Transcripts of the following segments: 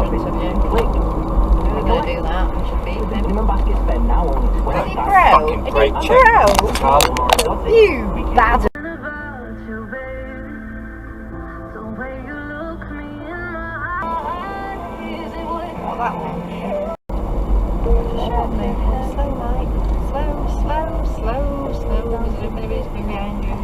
sweet of you. We're going to do that. We should beat him. Is he bro? Is he bro? You bad. What that one? Show me. Slow, mate. Slow. There's a little bit behind you.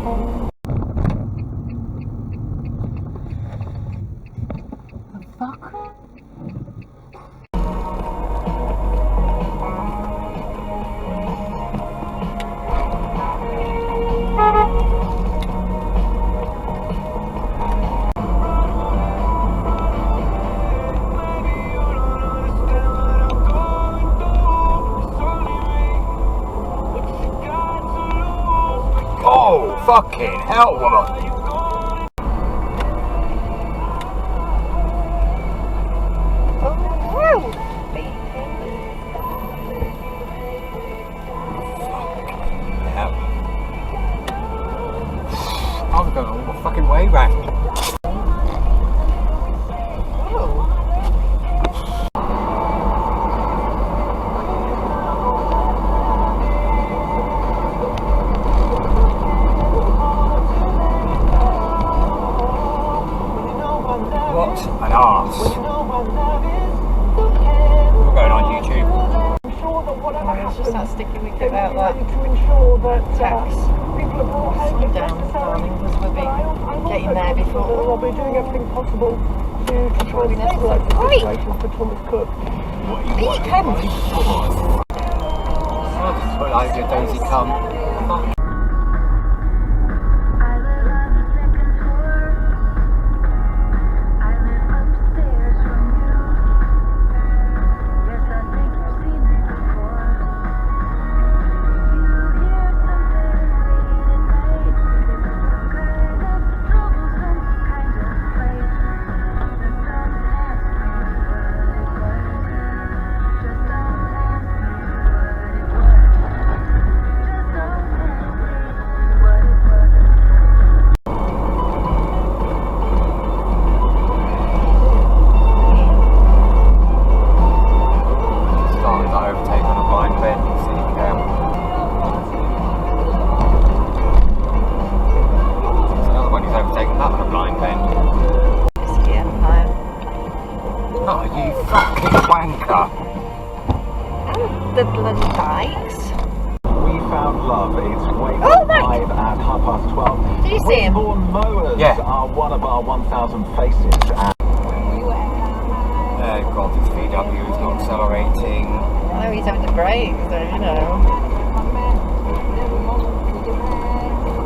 Oh, fucking hell, woman! I was going all the fucking way round. What an arse. We're going on YouTube. It's just that sticky wicket about that tax. Slow down, darling, because we'll be getting there before. We're doing everything possible to try and Right. for Thomas Cook. Beat him! Put like your Daisy come. Oh, you fucking wanker! The bloody bikes. We found love. It's wave 5 at 12:30. Did you see him? Westbourne mowers are one of our 1,000 faces. God, this VW is not accelerating. I know he's having to brake, so you know.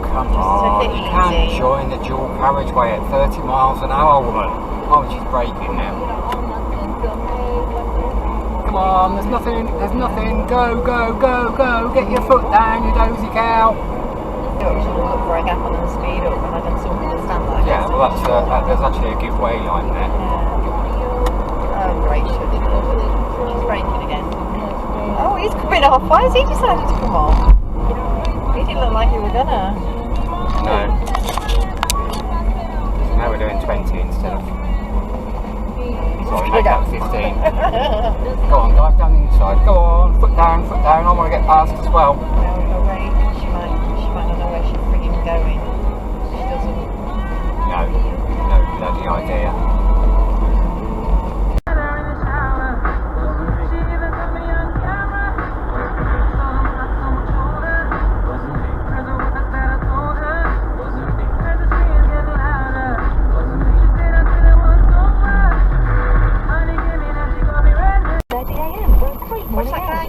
Come on, you can't join the dual carriageway at 30 miles an hour, woman. Oh, she's braking now. Come on, there's nothing, go, get your foot down, you dozy cow. We should look for a gap on the speed up and I done something to stand like. Yeah, well there's actually a giveaway line there. Oh great, she's braking again. Oh, he's coming off, why has he decided to come off? He didn't look like he was gonna. No. Now we're doing 20 instead of... Sorry, make that 15. Go on, dive down the inside. Go on, foot down. I want to get past as well. No, wait. She might not know where she's frigging going. She doesn't. No bloody idea.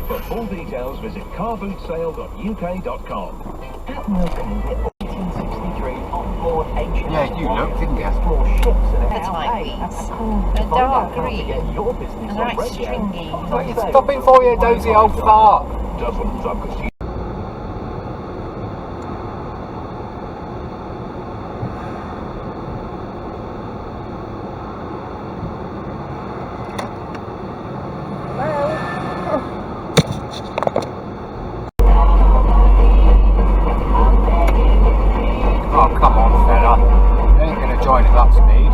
For full details, visit carbootsale.uk.com. At Morecambe in 1863, on board HMS. Yeah, you looked, didn't you? Explore ships and They're tight beats. They're dark green. And they're like stringy. It's stopping for you, dozy old fart. Dozens of Oh, come on, fella. You ain't going to join at that speed.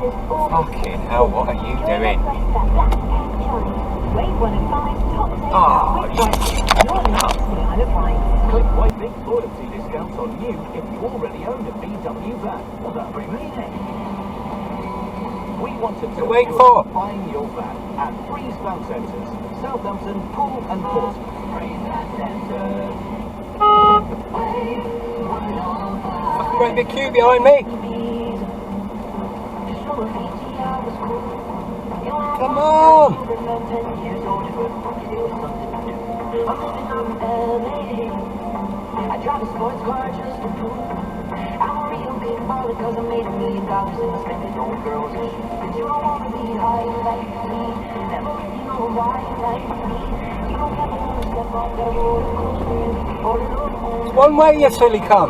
Fucking hell, what are you doing? Oh, Click quite big loyalty discounts on you if you already own a VW van. Well, that remaining. We wanted to wait for buying your van at Freeze Van Centres, Southampton, Poole and Portsmouth. fucking great big queue behind me. Come on! I drive a sports car just to prove I'm a real big baller cause I made $1 million and spend it on girls and shoes. But you don't wanna be high like me, never really know why like me. You don't ever wanna step off that roller coaster or look. It's one way, you silly cunt.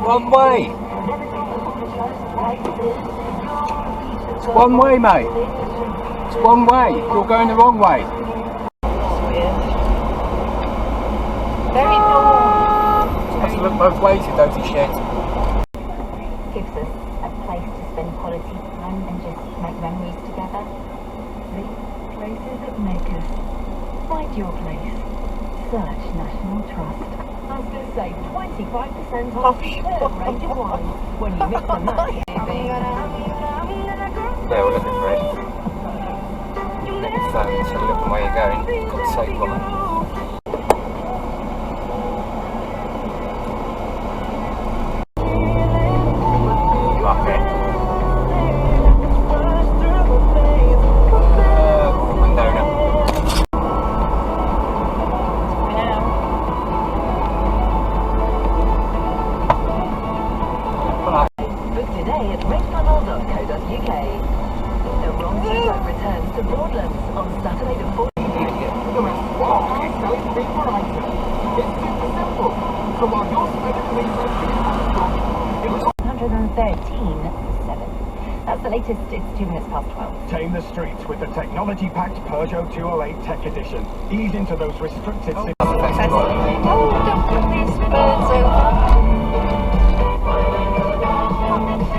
One way. It's one way, mate. It's one way. You're going the wrong way. That's weird. Very normal. Has to look both ways, you dirty shit. Gives us a place to spend quality time and just make memories together. The places that make us. Find your place. Search National Trust. I was going to say 25% off the third range of wine when you mix and match. Yeah, we're looking for it. So look where you're going. God's sake, woman. Book today at racefunnel.co.uk. The wrong zone returns to Broadlands on Saturday the 4th. So while you're spending it was 113.7. That's the latest. It's 2 minutes past 12. Tame the streets with the technology-packed Peugeot 208 Tech Edition. Ease into those restricted cities. Oh, don't put these birds over.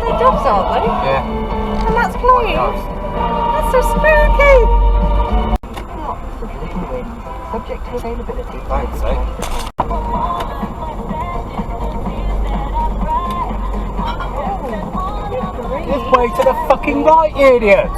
They're doves, aren't they? Yeah. And that's playing. Doves. That's so spooky. Lots of little wins, subject to availability. Thanks, eh? This way to the fucking right, you idiot!